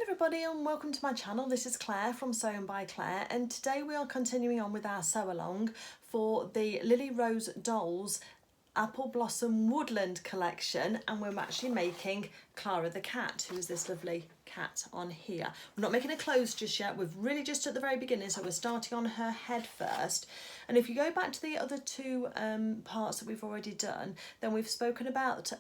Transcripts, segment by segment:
everybody and welcome to my channel. This is Claire from Sewing by Claire, and today we are continuing on with our sew along for the Lily Rose Dolls Apple Blossom Woodland Collection, and we're actually making Clara the cat, who is this lovely cat on here. We're not making her clothes just yet, we're really just at the very beginning, so we're starting on her head first. And if you go back to the other two parts that we've already done, then we've spoken about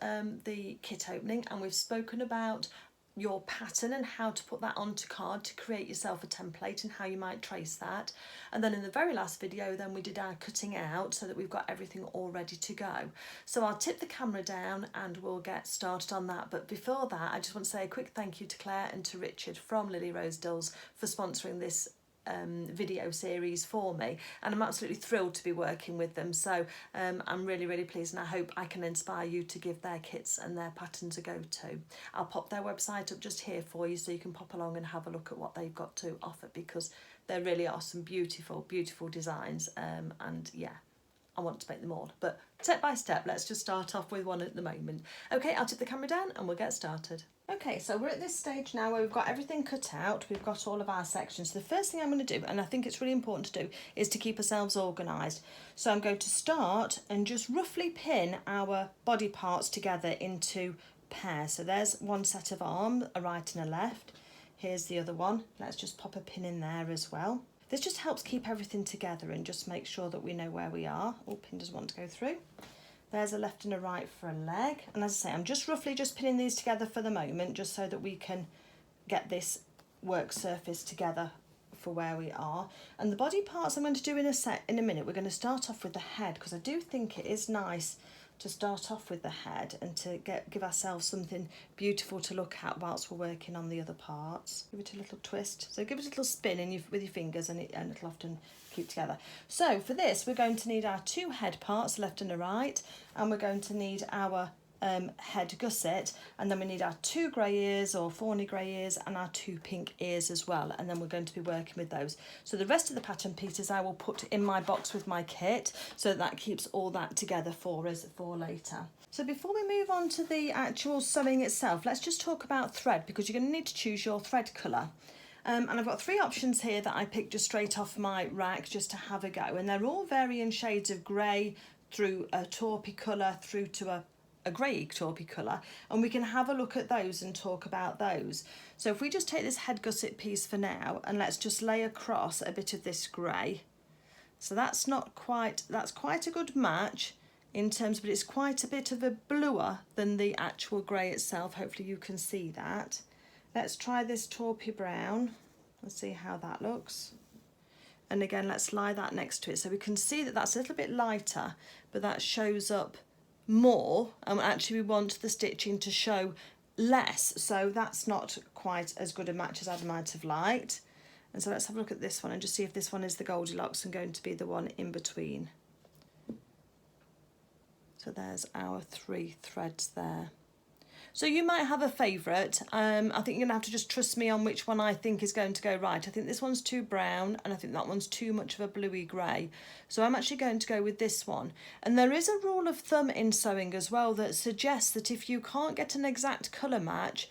the kit opening, and we've spoken about your pattern and how to put that onto card to create yourself a template and how you might trace that. And then in the very last video then we did our cutting out so that we've got everything all ready to go. So I'll tip the camera down and we'll get started on that. But before that, I just want to say a quick thank you to Claire and to Richard from Lily Rose Dolls for sponsoring this video series for me, and I'm absolutely thrilled to be working with them. So I'm really pleased, and I hope I can inspire you to give their kits and their patterns a go too. I'll pop their website up just here for you so you can pop along and have a look at what they've got to offer, because there really are some beautiful designs, and yeah, I want to make them all. But step by step, let's just start off with one at the moment. Okay, I'll tip the camera down and we'll get started. Okay, so we're at this stage now where we've got everything cut out, we've got all of our sections. So the first thing I'm going to do, and I think it's really important to do, is to keep ourselves organised. So I'm going to start and just roughly pin our body parts together into pairs. So there's one set of arms, a right and a left. Here's the other one. Let's just pop a pin in there as well. This just helps keep everything together and just make sure that we know where we are. Oh, pin doesn't want to go through. There's a left and a right for a leg. And as I say, I'm just roughly just pinning these together for the moment, just so that we can get this work surface together for where we are. And the body parts I'm going to do in a minute. We're going to start off with the head, because I do think it is nice to start off with the head and to give ourselves something beautiful to look at whilst we're working on the other parts. Give it a little twist. So give it a little spin with your fingers, and it'll often keep together. So for this, we're going to need our two head parts, left and a right, and we're going to need our head gusset, and then we need our two grey ears or fawny grey ears and our two pink ears as well, and then we're going to be working with those. So the rest of the pattern pieces I will put in my box with my kit, so that keeps all that together for us for later. So before we move on to the actual sewing itself, let's just talk about thread, because you're going to need to choose your thread colour. And I've got three options here that I picked just straight off my rack just to have a go, and they're all varying shades of grey through a taupey colour through to a grey taupey colour, and we can have a look at those and talk about those. So if we just take this head gusset piece for now, and let's just lay across a bit of this grey. So that's quite a good match in terms, but it's quite a bit of a bluer than the actual grey itself. Hopefully you can see that. Let's try this taupey brown and see how that looks. And again, let's lie that next to it so we can see that that's a little bit lighter, but that shows up more, and actually we want the stitching to show less, so that's not quite as good a match as I might have liked. And so let's have a look at this one and just see if this one is the Goldilocks and going to be the one in between. So there's our three threads there. So you might have a favourite. I think you're going to have to just trust me on which one I think is going to go right. I think this one's too brown, and I think that one's too much of a bluey grey. So I'm actually going to go with this one. And there is a rule of thumb in sewing as well that suggests that if you can't get an exact colour match,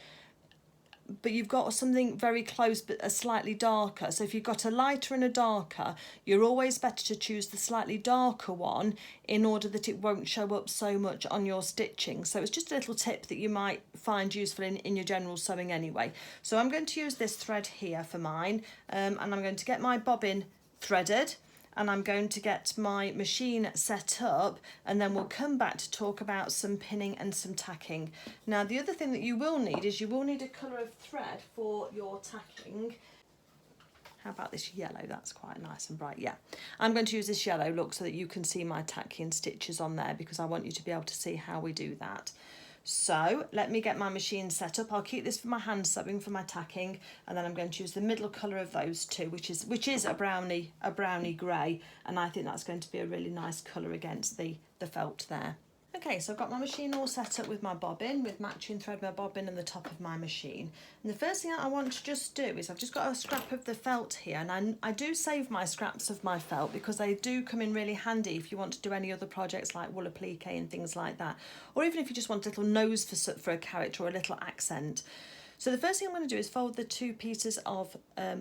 but you've got something very close but a slightly darker, so if you've got a lighter and a darker, you're always better to choose the slightly darker one in order that it won't show up so much on your stitching. So it's just a little tip that you might find useful in your general sewing anyway. So I'm going to use this thread here for mine, and I'm going to get my bobbin threaded, and I'm going to get my machine set up, and then we'll come back to talk about some pinning and some tacking. Now the other thing that you will need is you will need a colour of thread for your tacking. How about this yellow? That's quite nice and bright. Yeah, I'm going to use this yellow look so that you can see my tacking stitches on there, because I want you to be able to see how we do that. So let me get my machine set up. I'll keep this for my hand sewing for my tacking, and then I'm going to use the middle colour of those two, which is a browny grey, and I think that's going to be a really nice colour against the felt there. Okay, so I've got my machine all set up with my bobbin, with matching thread, my bobbin and the top of my machine. And the first thing I want to just do is I've just got a scrap of the felt here, and I do save my scraps of my felt because they do come in really handy if you want to do any other projects like wool applique and things like that, or even if you just want a little nose for a character or a little accent. So the first thing I'm going to do is fold the 2 pieces of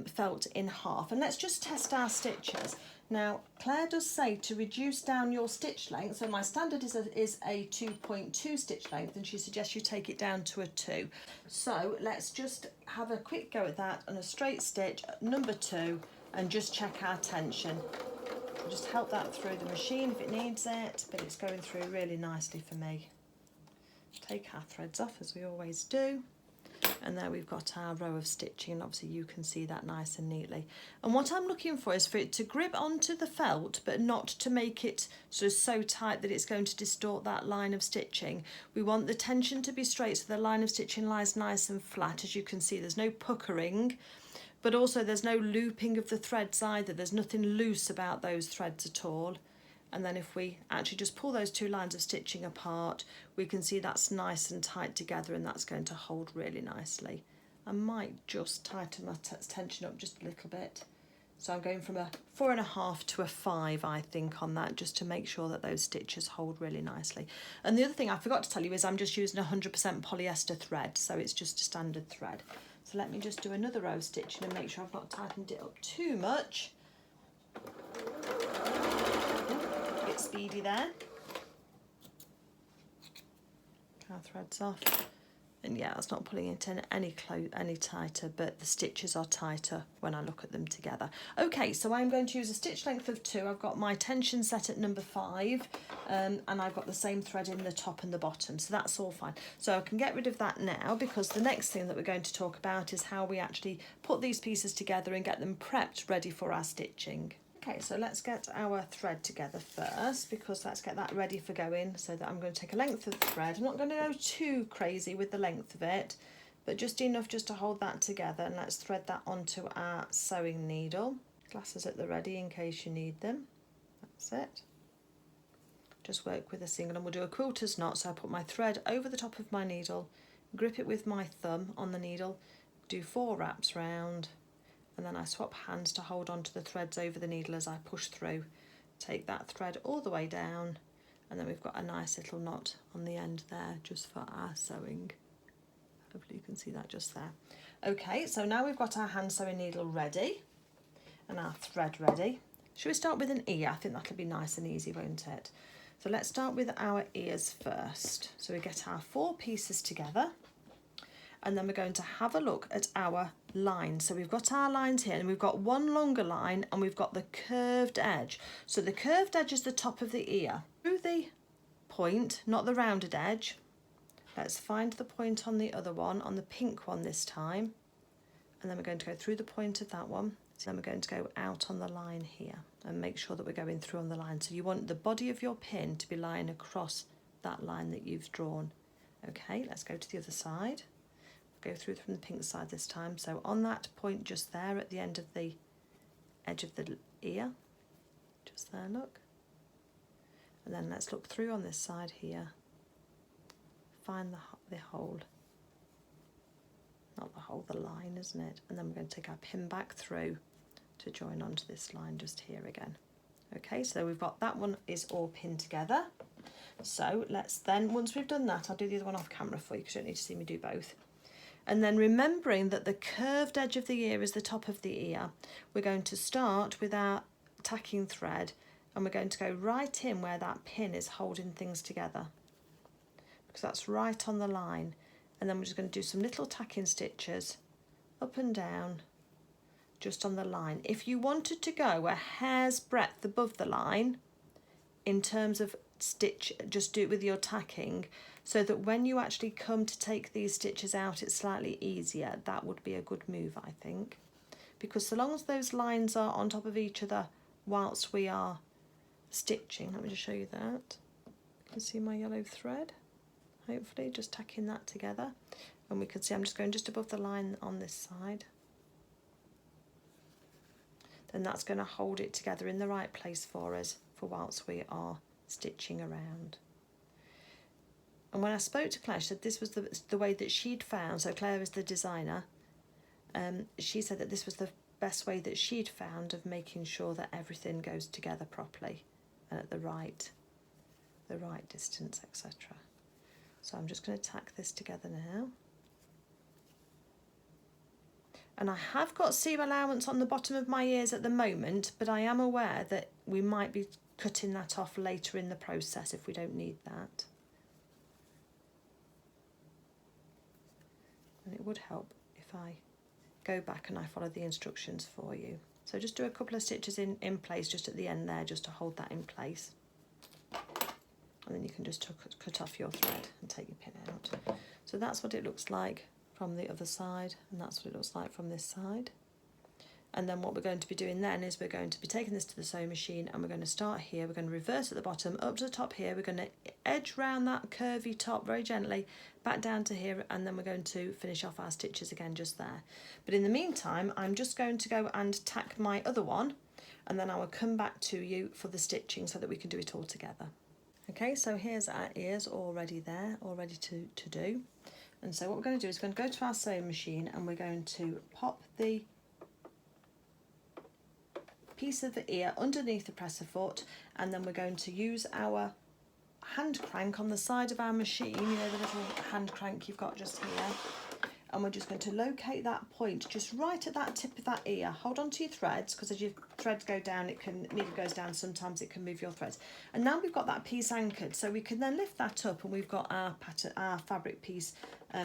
felt in half, and let's just test our stitches. Now, Claire does say to reduce down your stitch length, so my standard is a 2.2 stitch length, and she suggests you take it down to a 2. So let's just have a quick go at that on a straight stitch at number 2 and just check our tension. Just help that through the machine if it needs it, but it's going through really nicely for me. Take our threads off as we always do. And there we've got our row of stitching, and obviously you can see that nice and neatly. And what I'm looking for is for it to grip onto the felt, but not to make it sort of so tight that it's going to distort that line of stitching. We want the tension to be straight so the line of stitching lies nice and flat. As you can see, there's no puckering, but also there's no looping of the threads either. There's nothing loose about those threads at all. And then if we actually just pull those 2 lines of stitching apart, we can see that's nice and tight together, and that's going to hold really nicely. I might just tighten my tension up just a little bit. So I'm going from a 4.5 to a 5, I think, on that, just to make sure that those stitches hold really nicely. And the other thing I forgot to tell you is I'm just using 100% polyester thread, so it's just a standard thread. So let me just do another row of stitching and make sure I've not tightened it up too much. Speedy there. Our threads off, and yeah, it's not pulling it in any tighter, but the stitches are tighter when I look at them together. Okay, so I'm going to use a stitch length of 2. I've got my tension set at number 5, and I've got the same thread in the top and the bottom, so that's all fine. So I can get rid of that now, because the next thing that we're going to talk about is how we actually put these pieces together and get them prepped ready for our stitching. Okay, so let's get our thread together first, because let's get that ready for going. So that I'm going to take a length of thread. I'm not going to go too crazy with the length of it, but just enough just to hold that together, and let's thread that onto our sewing needle. Glasses at the ready in case you need them. That's it. Just work with a single, and we'll do a quilter's knot. So I put my thread over the top of my needle, grip it with my thumb on the needle, do 4 wraps round, and then I swap hands to hold on to the threads over the needle as I push through. Take that thread all the way down, and then we've got a nice little knot on the end there just for our sewing. Hopefully you can see that just there. Okay, so now we've got our hand sewing needle ready and our thread ready. Should we start with an ear? I think that'll be nice and easy, won't it? So let's start with our ears first. So we get our 4 pieces together, and then we're going to have a look at our lines. So we've got our lines here, and we've got one longer line, and we've got the curved edge. So the curved edge is the top of the ear. Through the point, not the rounded edge. Let's find the point on the other one, on the pink one this time. And then we're going to go through the point of that one. So then we're going to go out on the line here and make sure that we're going through on the line. So you want the body of your pin to be lying across that line that you've drawn. Okay, let's go to the other side. Go through from the pink side this time. So on that point just there at the end of the edge of the ear, just there, look. And then let's look through on this side here. Find the hole. Not the hole, the line, isn't it? And then we're going to take our pin back through to join onto this line just here again. Okay, so we've got that one is all pinned together. So let's then, once we've done that, I'll do the other one off camera for you because you don't need to see me do both. And then remembering that the curved edge of the ear is the top of the ear, we're going to start with our tacking thread, and we're going to go right in where that pin is holding things together, because that's right on the line. And then we're just going to do some little tacking stitches up and down just on the line. If you wanted to go a hair's breadth above the line in terms of stitch, just do it with your tacking, so that when you actually come to take these stitches out it's slightly easier. That would be a good move, I think, because so long as those lines are on top of each other whilst we are stitching, let me just show you that. You can see my yellow thread, hopefully, just tacking that together, and we can see I'm just going just above the line on this side. Then that's going to hold it together in the right place for us for whilst we are stitching around. And when I spoke to Claire, she said this was the way that she'd found, so Claire is the designer, she said that this was the best way that she'd found of making sure that everything goes together properly and at the right distance, etc. So I'm just going to tack this together now. And I have got seam allowance on the bottom of my ears at the moment, but I am aware that we might be cutting that off later in the process if we don't need that. And it would help if I go back and I follow the instructions for you. So just do a couple of stitches in place just at the end there, just to hold that in place. And then you can just cut off your thread and take your pin out. So that's what it looks like from the other side, and that's what it looks like from this side. And then what we're going to be doing then is we're going to be taking this to the sewing machine, and we're going to start here. We're going to reverse at the bottom up to the top here. We're going to edge round that curvy top very gently back down to here, and then we're going to finish off our stitches again just there. But in the meantime, I'm just going to go and tack my other one, and then I will come back to you for the stitching so that we can do it all together. Okay, so here's our ears already there, all ready to do. And so what we're going to do is we're going to go to our sewing machine, and we're going to pop the piece of the ear underneath the presser foot, and then we're going to use our hand crank on the side of our machine, you know, the little hand crank you've got just here, and we're just going to locate that point just right at that tip of that ear. Hold on to your threads, because as your threads go down, needle goes down, sometimes it can move your threads. And now we've got that piece anchored, so we can then lift that up, and we've got our pattern, our fabric piece,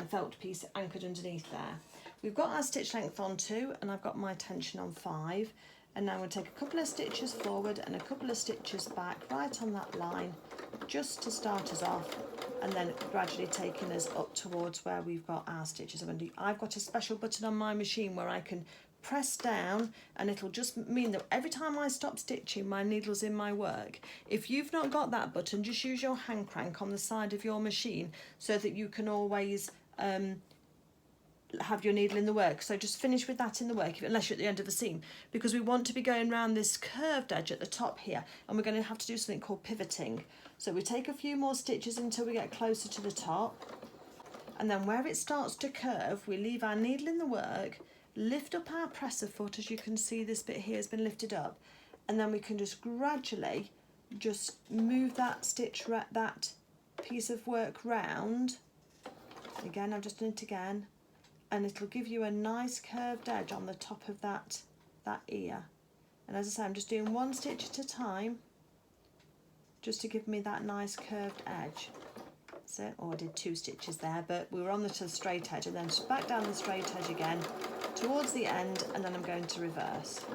felt piece anchored underneath there. We've got our stitch length on 2, and I've got my tension on 5. And now I'm going to take a couple of stitches forward and a couple of stitches back right on that line, just to start us off, and then gradually taking us up towards where we've got our stitches. I've got a special button on my machine where I can press down, and it'll just mean that every time I stop stitching, my needle's in my work. If you've not got that button, just use your hand crank on the side of your machine so that you can always have your needle in the work. So just finish with that in the work, unless you're at the end of the seam, because we want to be going around this curved edge at the top here, and we're going to have to do something called pivoting. So we take a few more stitches until we get closer to the top, and then where it starts to curve, we leave our needle in the work, lift up our presser foot. As you can see, this bit here has been lifted up, and then we can just gradually just move that stitch, that piece of work round. Again, I've just done it again, and it'll give you a nice curved edge on the top of that ear. And as I say, I'm just doing one stitch at a time, just to give me that nice curved edge. So, I did 2 stitches there, but we were on the straight edge, and then just back down the straight edge again towards the end, and then I'm going to reverse,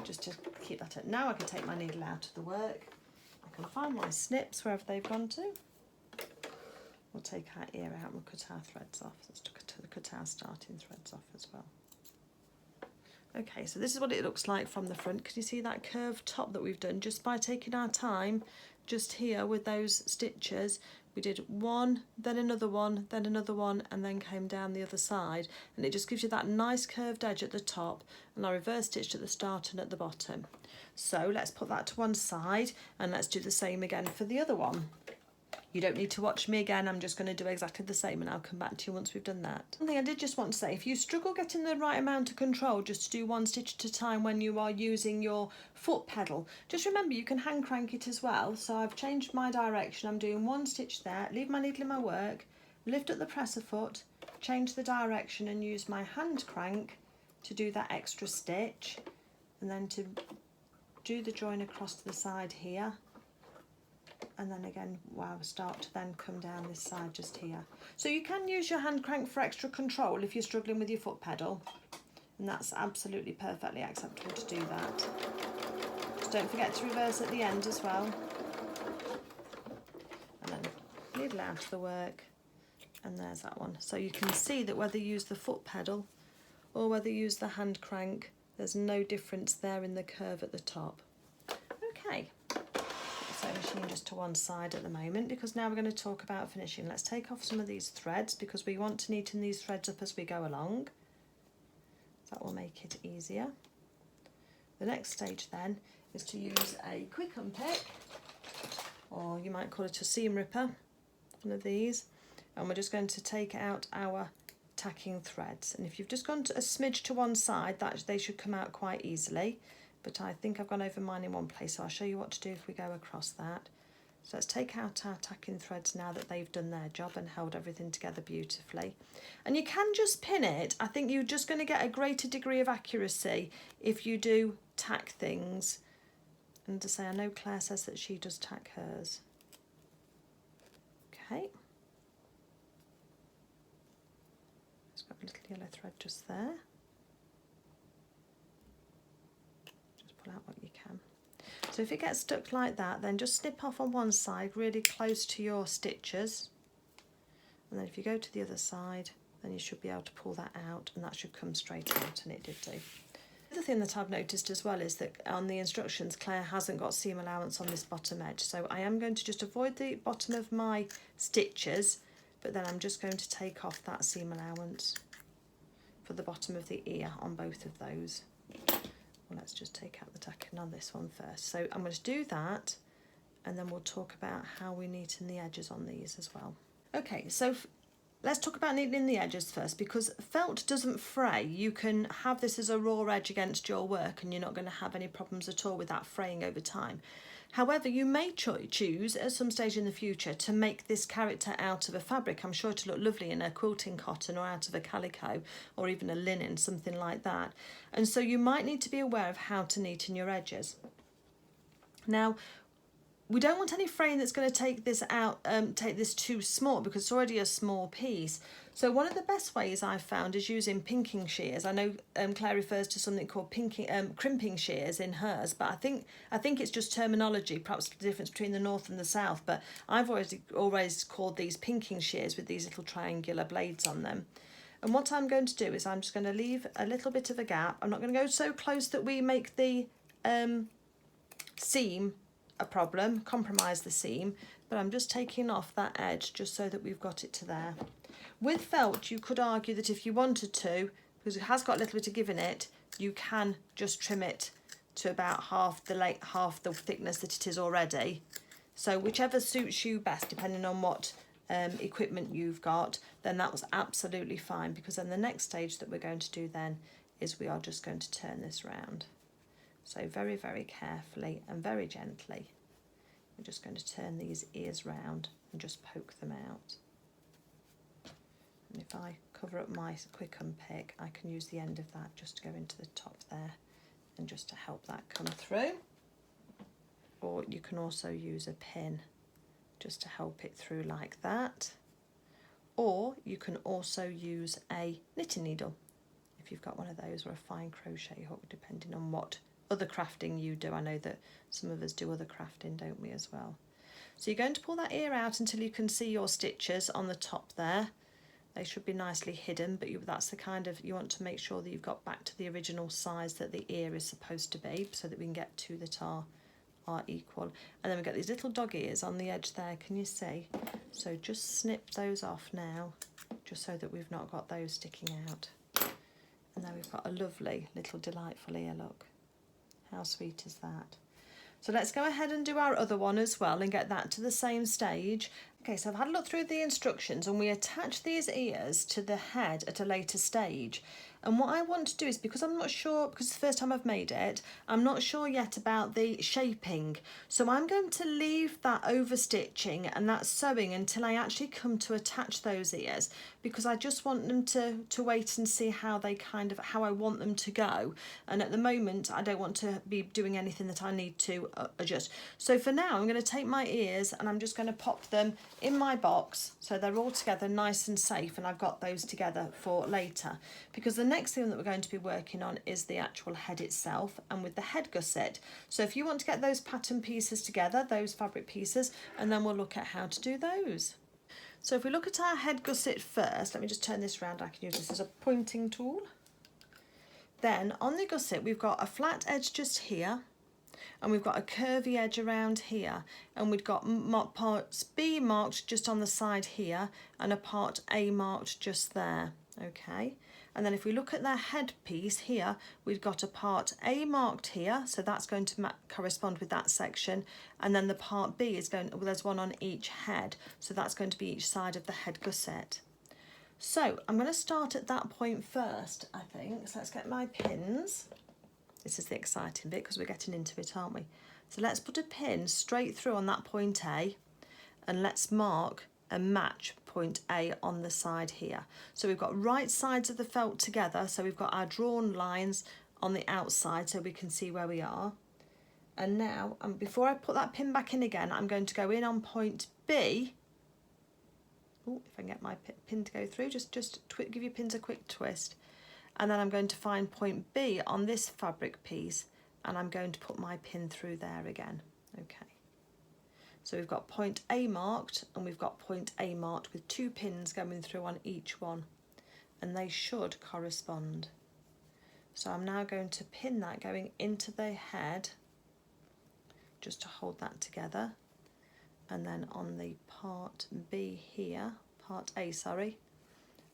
just to keep that up. Now I can take my needle out of the work. I can find my snips wherever they've gone to. We'll take our ear out and we'll cut our threads off. Let's cut our starting threads off as well. Okay, so this is what it looks like from the front. Can you see that curved top that we've done just by taking our time just here with those stitches? We did one, then another one, then another one, and then came down the other side, and it just gives you that nice curved edge at the top, and I reverse stitched at the start and at the bottom. So let's put that to one side, and let's do the same again for the other one. You don't need to watch me again, I'm just going to do exactly the same, and I'll come back to you once we've done that. One thing I did just want to say, if you struggle getting the right amount of control just to do one stitch at a time when you are using your foot pedal, just remember you can hand crank it as well. So I've changed my direction, I'm doing one stitch there, leave my needle in my work, lift up the presser foot, change the direction and use my hand crank to do that extra stitch, and then to do the join across to the side here. And then again, wow, start to then come down this side just here. So you can use your hand crank for extra control if you're struggling with your foot pedal, and that's absolutely perfectly acceptable to do that. Just don't forget to reverse at the end as well. And then needle out of the work, and there's that one. So you can see that whether you use the foot pedal or whether you use the hand crank, there's no difference there in the curve at the top. Okay. Machine just to one side at the moment, because now we're going to talk about finishing. Let's take off some of these threads because we want to neaten these threads up as we go along. That will make it easier. The next stage then is to use a quick unpick, or you might call it a seam ripper, one of these, and we're just going to take out our tacking threads. And if you've just gone to a smidge to one side, that they should come out quite easily. But I think I've gone over mine in one place, so I'll show you what to do if we go across that. So let's take out our tacking threads now that they've done their job and held everything together beautifully. And you can just pin it. I think you're just going to get a greater degree of accuracy if you do tack things. And to say, I know Claire says that she does tack hers. Okay. It's got a little yellow thread just there. Just pull out what you can. So if it gets stuck like that, then just snip off on one side really close to your stitches, and then if you go to the other side, then you should be able to pull that out, and that should come straight out, and it did do. The other thing that I've noticed as well is that on the instructions Claire hasn't got seam allowance on this bottom edge, so I am going to just avoid the bottom of my stitches, but then I'm just going to take off that seam allowance for the bottom of the ear on both of those. Let's just take out the tacking on this one first. So I'm going to do that, and then we'll talk about how we neaten the edges on these as well. Okay, so let's talk about neatening the edges first, because felt doesn't fray. You can have this as a raw edge against your work and you're not going to have any problems at all with that fraying over time. However, you may choose at some stage in the future to make this character out of a fabric. I'm sure it'll look lovely in a quilting cotton or out of a calico or even a linen, something like that. And so you might need to be aware of how to neaten your edges. Now, we don't want any fraying that's going to take this out, take this too small, because it's already a small piece. So one of the best ways I've found is using pinking shears. I know Claire refers to something called crimping shears in hers, but I think it's just terminology, perhaps the difference between the north and the south. But I've always called these pinking shears with these little triangular blades on them. And what I'm going to do is I'm just going to leave a little bit of a gap. I'm not going to go so close that we make the seam a problem, compromise the seam, but I'm just taking off that edge just so that we've got it to there. With felt, you could argue that if you wanted to, because it has got a little bit of give in it, you can just trim it to about half the thickness that it is already. So whichever suits you best, depending on what equipment you've got, then that was absolutely fine, because then the next stage that we're going to do then is we are just going to turn this round. So very, very carefully and very gently, we're just going to turn these ears round and just poke them out. And if I cover up my quick unpick, I can use the end of that just to go into the top there and just to help that come through. Or you can also use a pin just to help it through like that. Or you can also use a knitting needle if you've got one of those, or a fine crochet hook, depending on what other crafting you do. I know that some of us do other crafting, don't we, as well. So you're going to pull that ear out until you can see your stitches on the top there. They should be nicely hidden, but that's the kind of, you want to make sure that you've got back to the original size that the ear is supposed to be, so that we can get two that are equal. And then we've got these little dog ears on the edge there, can you see? So just snip those off now, just so that we've not got those sticking out. And then we've got a lovely little delightful ear look. How sweet is that? So let's go ahead and do our other one as well and get that to the same stage. Okay, so I've had a look through the instructions, and we attach these ears to the head at a later stage. And what I want to do is, because I'm not sure, because it's the first time I've made it, I'm not sure yet about the shaping. So I'm going to leave that overstitching and that sewing until I actually come to attach those ears, because I just want them to wait and see how they how I want them to go. And at the moment, I don't want to be doing anything that I need to adjust. So for now, I'm going to take my ears and I'm just going to pop them in my box so they're all together nice and safe, and I've got those together for later, because the next thing that we're going to be working on is the actual head itself, and with the head gusset. So if you want to get those pattern pieces together, those fabric pieces, and then we'll look at how to do those. So if we look at our head gusset first, let me just turn this around, I can use this as a pointing tool. Then on the gusset we've got a flat edge just here, and we've got a curvy edge around here, and we've got parts B marked just on the side here and a part A marked just there, okay? And then if we look at their head piece here, we've got a part A marked here, so that's going to correspond with that section, and then the part B is going, well, there's one on each head, so that's going to be each side of the head gusset. So I'm going to start at that point first, I think. So let's get my pins. This is the exciting bit because we're getting into it, aren't we? So let's put a pin straight through on that point A, and let's mark and match point A on the side here. So we've got right sides of the felt together, so we've got our drawn lines on the outside so we can see where we are. And now, before I put that pin back in again, I'm going to go in on point B. Oh, if I can get my pin to go through, just give your pins a quick twist. And then I'm going to find point B on this fabric piece, and I'm going to put my pin through there again. Okay. So we've got point A marked, and we've got point A marked with 2 pins going through on each one, and they should correspond. So I'm now going to pin that going into the head, just to hold that together. And then on the part B here, part A, sorry,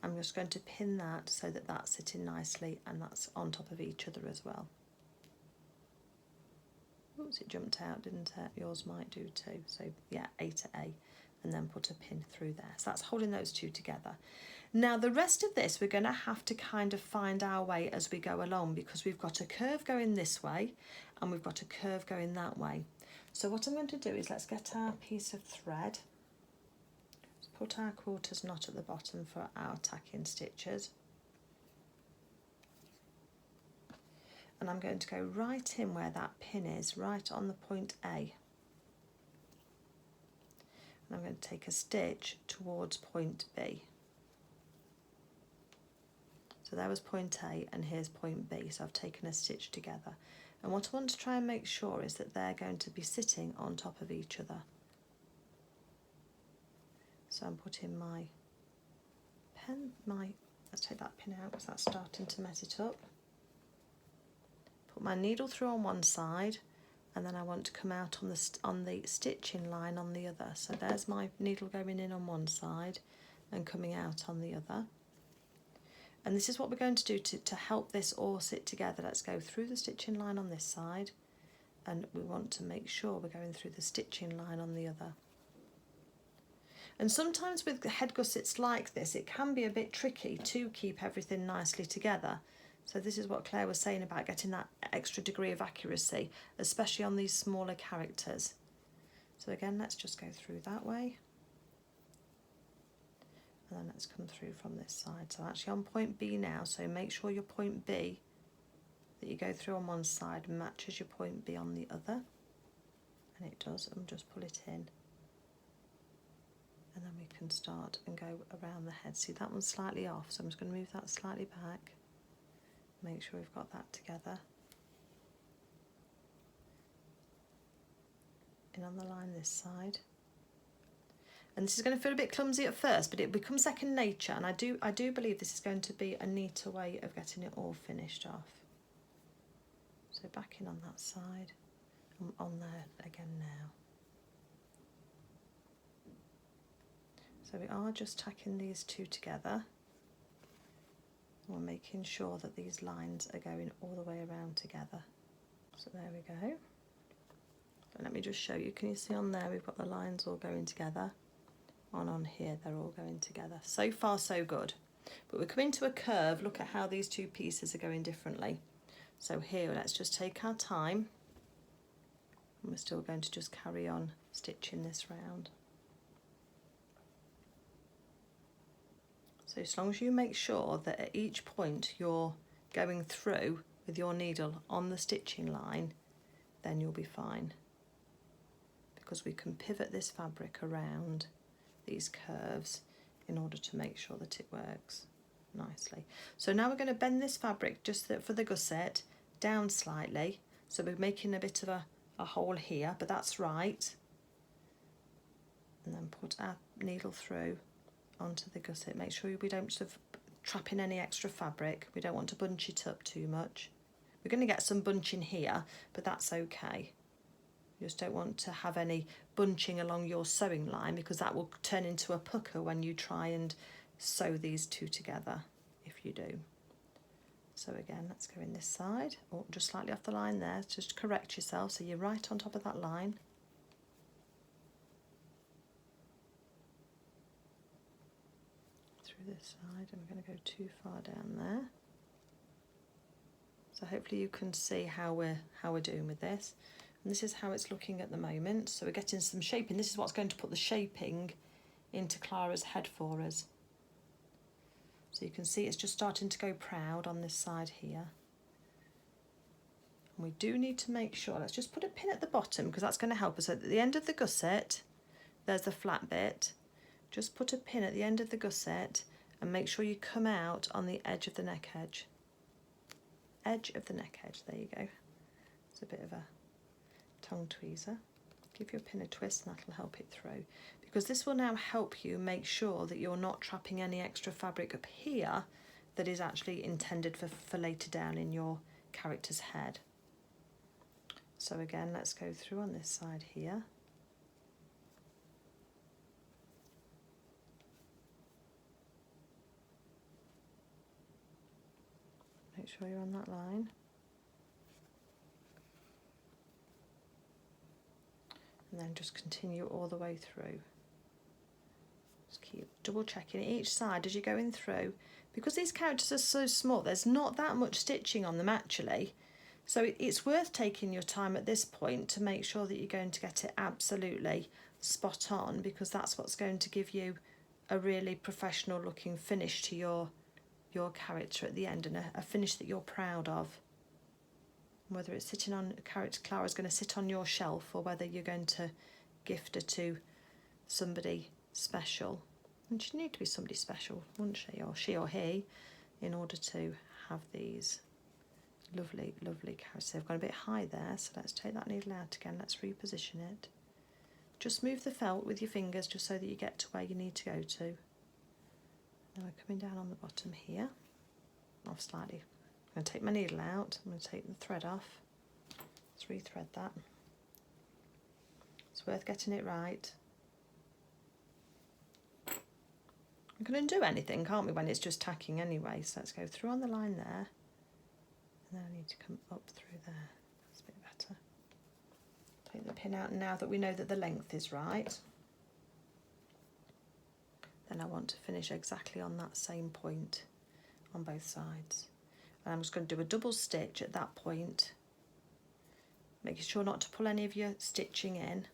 I'm just going to pin that so that that's sitting nicely and that's on top of each other as well. Oops, it jumped out, didn't it? Yours might do too. So yeah, A to A, and then put a pin through there. So that's holding those 2 together. Now the rest of this we're going to have to kind of find our way as we go along, because we've got a curve going this way and we've got a curve going that way. So what I'm going to do is, let's get our piece of thread. Let's put our quarters knot at the bottom for our tacking stitches. And I'm going to go right in where that pin is, right on the point A. And I'm going to take a stitch towards point B. So there was point A and here's point B, so I've taken a stitch together. And what I want to try and make sure is that they're going to be sitting on top of each other. So I'm putting my pen, let's take that pin out because that's starting to mess it up. Put my needle through on one side, and then I want to come out on the stitching line on the other. So there's my needle going in on one side and coming out on the other. And this is what we're going to do to help this all sit together. Let's go through the stitching line on this side, and we want to make sure we're going through the stitching line on the other. And sometimes with head gussets like this, it can be a bit tricky to keep everything nicely together. So this is what Claire was saying about getting that extra degree of accuracy, especially on these smaller characters. So again, let's just go through that way. And then let's come through from this side. So actually on point B now, so make sure your point B that you go through on one side matches your point B on the other. And it does, and just pull it in. And then we can start and go around the head. See, that one's slightly off, so I'm just going to move that slightly back. Make sure we've got that together. In on the line this side. And this is going to feel a bit clumsy at first, but it becomes second nature, and I do believe this is going to be a neater way of getting it all finished off. So back in on that side, I'm on there again now. So we are just tacking these 2 together. We're making sure that these lines are going all the way around together. So there we go. So let me just show you. Can you see on there we've got the lines all going together? On here they're all going together. So far so good. But we're coming to a curve. Look at how these 2 pieces are going differently. So here, let's just take our time. And we're still going to just carry on stitching this round. So as long as you make sure that at each point you're going through with your needle on the stitching line, then you'll be fine. Because we can pivot this fabric around these curves in order to make sure that it works nicely. So now we're going to bend this fabric just for the gusset down slightly. So we're making a bit of a hole here, but that's right. And then put our needle through onto the gusset. Make sure we don't sort of trap in any extra fabric. We don't want to bunch it up too much. We're going to get some bunching here, but that's okay. You just don't want to have any bunching along your sewing line, because that will turn into a pucker when you try and sew these 2 together, if you do. So again, let's go in this side, or just slightly off the line there, just correct yourself so you're right on top of that line. Through this side, and we're going to go too far down there. So hopefully you can see how we're doing with this. And this is how it's looking at the moment. So we're getting some shaping. This is what's going to put the shaping into Clara's head for us. So you can see it's just starting to go proud on this side here. And we do need to make sure, let's just put a pin at the bottom because that's going to help us. So at the end of the gusset, there's the flat bit. Just put a pin at the end of the gusset and make sure you come out on the edge of the neck edge. Edge of the neck edge, there you go. It's a bit of a tongue tweezer. Give your pin a twist and that'll help it through. Because this will now help you make sure that you're not trapping any extra fabric up here that is actually intended for later down in your character's head. So again, let's go through on this side here. Make sure you're on that line. And then just continue all the way through. Just keep double checking each side as you're going through. Because these characters are so small, there's not that much stitching on them actually. So it's worth taking your time at this point to make sure that you're going to get it absolutely spot on, because that's what's going to give you a really professional looking finish to your character at the end, and a finish that you're proud of. Whether it's sitting on a character Clara's going to sit on your shelf, or whether you're going to gift her to somebody special. And she'd need to be somebody special, wouldn't she or he, in order to have these lovely, lovely characters. They've gone a bit high there, so let's take that needle out again. Let's reposition it. Just move the felt with your fingers just so that you get to where you need to go to. Now we're coming down on the bottom here, off slightly. I'm going to take my needle out, I'm going to take the thread off. Let's rethread that. It's worth getting it right. We can undo anything, can't we, when it's just tacking anyway? So let's go through on the line there. And then I need to come up through there. That's a bit better. Take the pin out now that we know that the length is right. Then I want to finish exactly on that same point on both sides. And I'm just going to do a double stitch at that point, making sure not to pull any of your stitching in.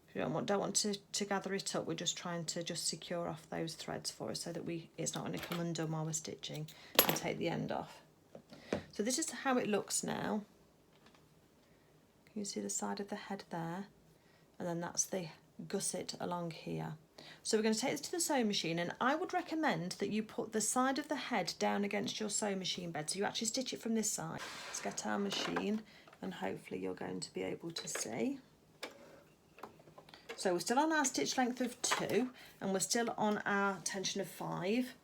If you don't want to gather it up, we're just trying to just secure off those threads for us so that it's not going to come undone while we're stitching, and take the end off. So this is how it looks now. Can you see the side of the head there? And then that's the gusset along here. So we're going to take this to the sewing machine, and I would recommend that you put the side of the head down against your sewing machine bed, so you actually stitch it from this side. Let's get our machine, and hopefully you're going to be able to see. So we're still on our stitch length of 2, and we're still on our tension of 5.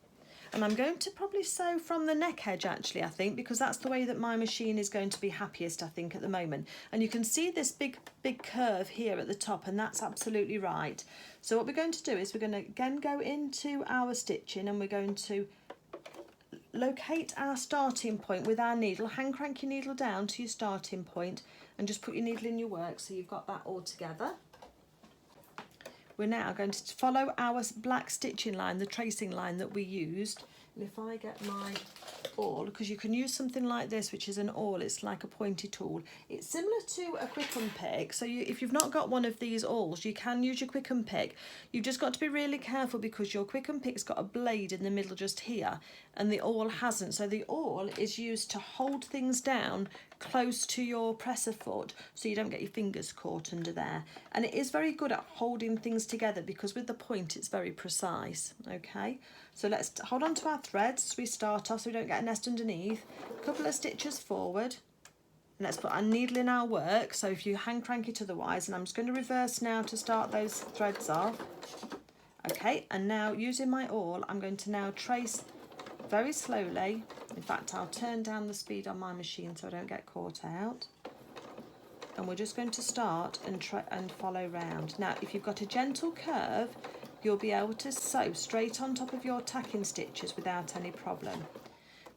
And I'm going to probably sew from the neck edge actually, I think, because that's the way that my machine is going to be happiest, I think, at the moment. And you can see this big curve here at the top, and that's absolutely right. So what we're going to do is we're going to again go into our stitching, and we're going to locate our starting point with our needle. Hand crank your needle down to your starting point and just put your needle in your work so you've got that all together. We're now going to follow our black stitching line, the tracing line that we used. And if I get my awl, because you can use something like this, which is an awl, it's like a pointy tool. It's similar to a quick unpick, so if you've not got one of these awls, you can use your quick unpick. You've just got to be really careful because your quick unpick's got a blade in the middle just here, and the awl hasn't. So the awl is used to hold things down close to your presser foot so you don't get your fingers caught under there. And it is very good at holding things together because with the point it's very precise. Okay, so let's hold on to our threads as we start off so we don't get a nest underneath. A couple of stitches forward, and let's put our needle in our work. So if you hand crank it otherwise, and I'm just going to reverse now to start those threads off. Okay, and now using my awl, I'm going to now trace very slowly. In fact, I'll turn down the speed on my machine so I don't get caught out. And we're just going to start and follow round. Now, if you've got a gentle curve, you'll be able to sew straight on top of your tacking stitches without any problem.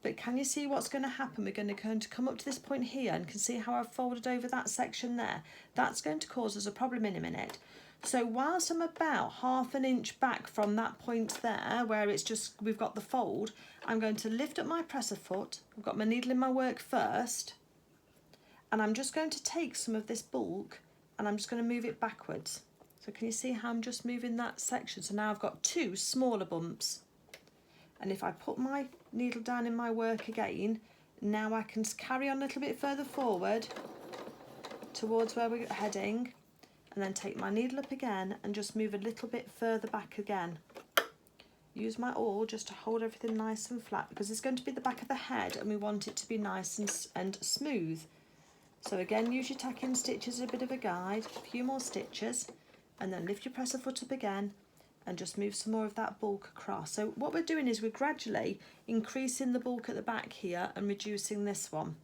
But can you see what's going to happen? We're going to come up to this point here, and can see how I've folded over that section there. That's going to cause us a problem in a minute. So whilst I'm about ½ an inch back from that point there, where it's just, we've got the fold, I'm going to lift up my presser foot. I've got my needle in my work first, And I'm just going to take some of this bulk and I'm just going to move it backwards. So can you see how I'm just moving that section? So now I've got two smaller bumps. And if I put my needle down in my work again, now I can carry on a little bit further forward towards where we're heading, and then take my needle up again and just move a little bit further back again. Use my awl just to hold everything nice and flat, because it's going to be the back of the head and we want it to be nice and smooth. So again, use your tack-in stitches as a bit of a guide, a few more stitches, and then lift your presser foot up again and just move some more of that bulk across. So what we're doing is we're gradually increasing the bulk at the back here and reducing this one.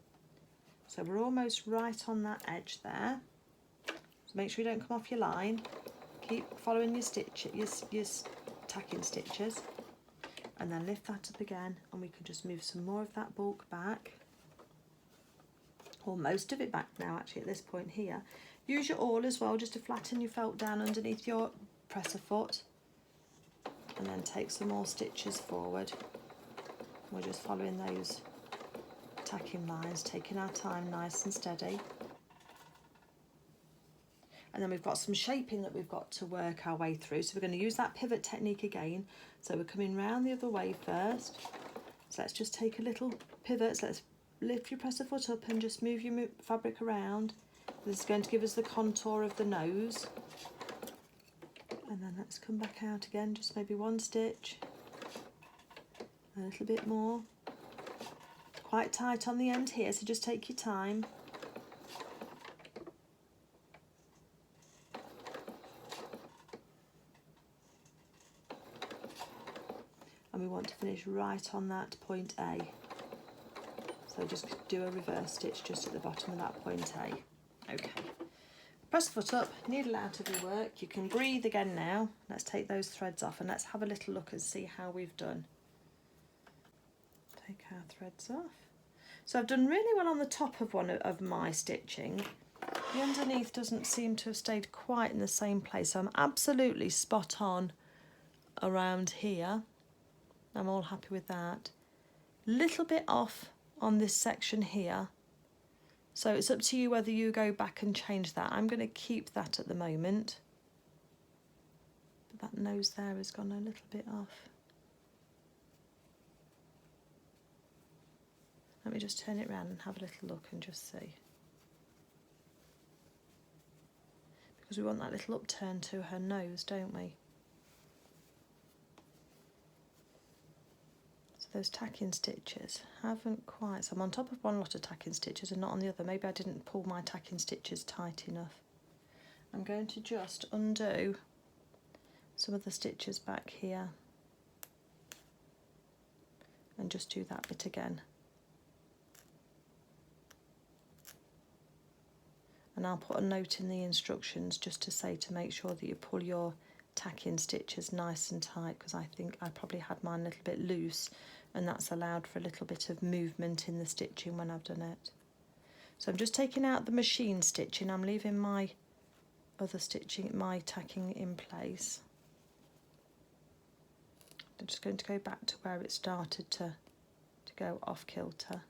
So we're almost right on that edge there. So make sure you don't come off your line. Keep following your tack-in stitches, and then lift that up again, and we can just move some more of that bulk back, or most of it back now actually at this point here. Use your awl as well just to flatten your felt down underneath your presser foot, and then take some more stitches forward. We're just following those tacking lines, taking our time nice and steady. And then we've got some shaping that we've got to work our way through. So we're going to use that pivot technique again. So we're coming round the other way first. So let's just take a little pivot. So let's lift your presser foot up and just move your fabric around. This is going to give us the contour of the nose. And then let's come back out again, just maybe one stitch, a little bit more. Quite tight on the end here, so just take your time. And we want to finish right on that point A. So just do a reverse stitch just at the bottom of that point A. Okay. Press the foot up, needle out of your work. You can breathe again now. Let's take those threads off and let's have a little look and see how we've done. Take our threads off. So I've done really well on the top of one of my stitching. The underneath doesn't seem to have stayed quite in the same place, so I'm absolutely spot on around here. I'm all happy with that. Little bit off on this section here. So it's up to you whether you go back and change that. I'm going to keep that at the moment. But that nose there has gone a little bit off. Let me just turn it around and have a little look and just see. Because we want that little upturn to her nose, don't we? Those tacking stitches haven't quite, so I'm on top of one lot of tacking stitches and not on the other. Maybe I didn't pull my tacking stitches tight enough. I'm going to just undo some of the stitches back here and just do that bit again. And I'll put a note in the instructions just to say to make sure that you pull your tacking stitches nice and tight, because I think I probably had mine a little bit loose, and that's allowed for a little bit of movement in the stitching when I've done it. So I'm just taking out the machine stitching. I'm leaving my other stitching, my tacking in place. I'm just going to go back to where it started to go off kilter.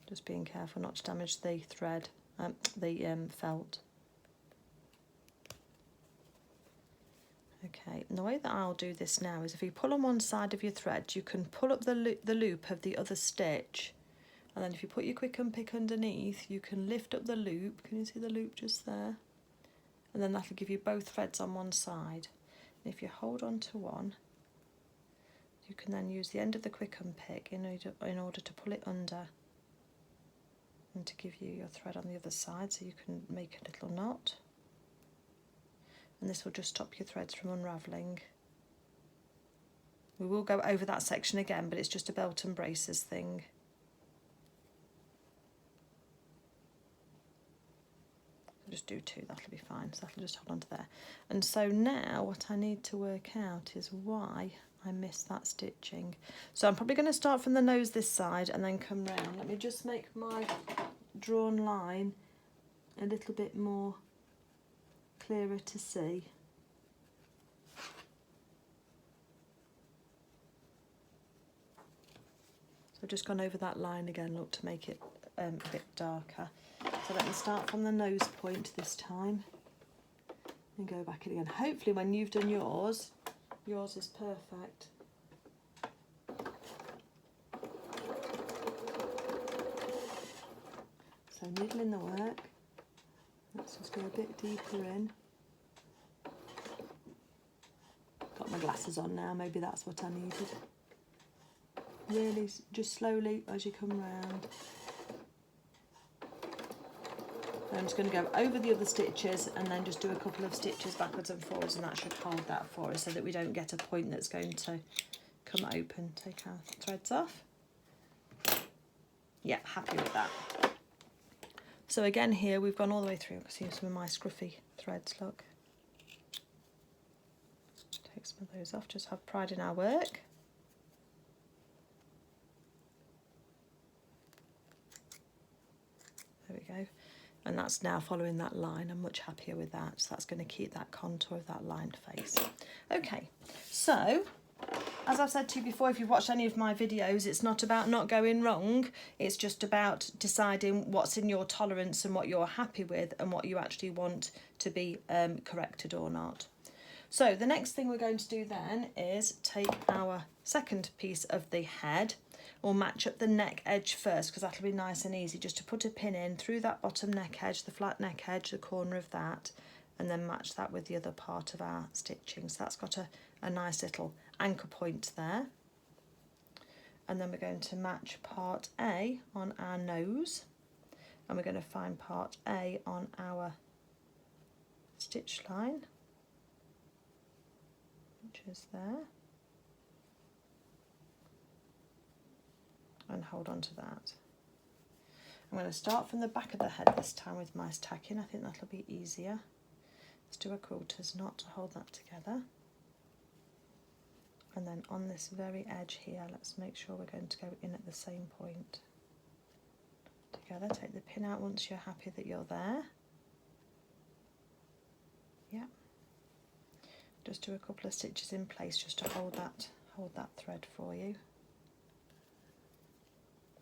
Just being careful not to damage the thread, the felt. Okay, and the way that I'll do this now is if you pull on one side of your thread, you can pull up the loop of the other stitch, and then if you put your quick unpick underneath, you can lift up the loop. Can you see the loop just there? And then that'll give you both threads on one side. And if you hold on to one, you can then use the end of the quick unpick in order to pull it under and to give you your thread on the other side, so you can make a little knot. And this will just stop your threads from unravelling. We will go over that section again, but it's just a belt and braces thing. I'll just do two, that'll be fine, so that'll just hold on to there. And so now what I need to work out is why I missed that stitching. So I'm probably going to start from the nose this side and then come round. Let me just make my drawn line a little bit more clearer to see. So I've just gone over that line again, look, to make it a bit darker. So let me start from the nose point this time and go back in again. Hopefully when you've done yours, yours is perfect. So needling the work. Let's just go a bit deeper in. Got my glasses on now, maybe that's what I needed. Really just slowly as you come round. I'm just going to go over the other stitches and then just do a couple of stitches backwards and forwards, and that should hold that for us so that we don't get a point that's going to come open. Take our threads off. Yeah, happy with that. So again here we've gone all the way through. I can see some of my scruffy threads, look. Take some of those off, just have pride in our work. There we go. And that's now following that line. I'm much happier with that. So that's going to keep that contour of that lined face. Okay, so as I've said to you before, if you've watched any of my videos, it's not about not going wrong. It's just about deciding what's in your tolerance and what you're happy with and what you actually want to be corrected or not. So the next thing we're going to do then is take our second piece of the head. We'll match up the neck edge first because that'll be nice and easy, just to put a pin in through that bottom neck edge, the flat neck edge, the corner of that, and then match that with the other part of our stitching. So that's got a nice little anchor point there. And then we're going to match part A on our nose, and we're going to find part A on our stitch line, which is there. And hold on to that. I'm going to start from the back of the head this time with my tacking. I think that'll be easier. Let's do a quilter's knot to hold that together. And then on this very edge here, let's make sure we're going to go in at the same point. Together, take the pin out once you're happy that you're there. Yeah. Just do a couple of stitches in place just to hold that thread for you.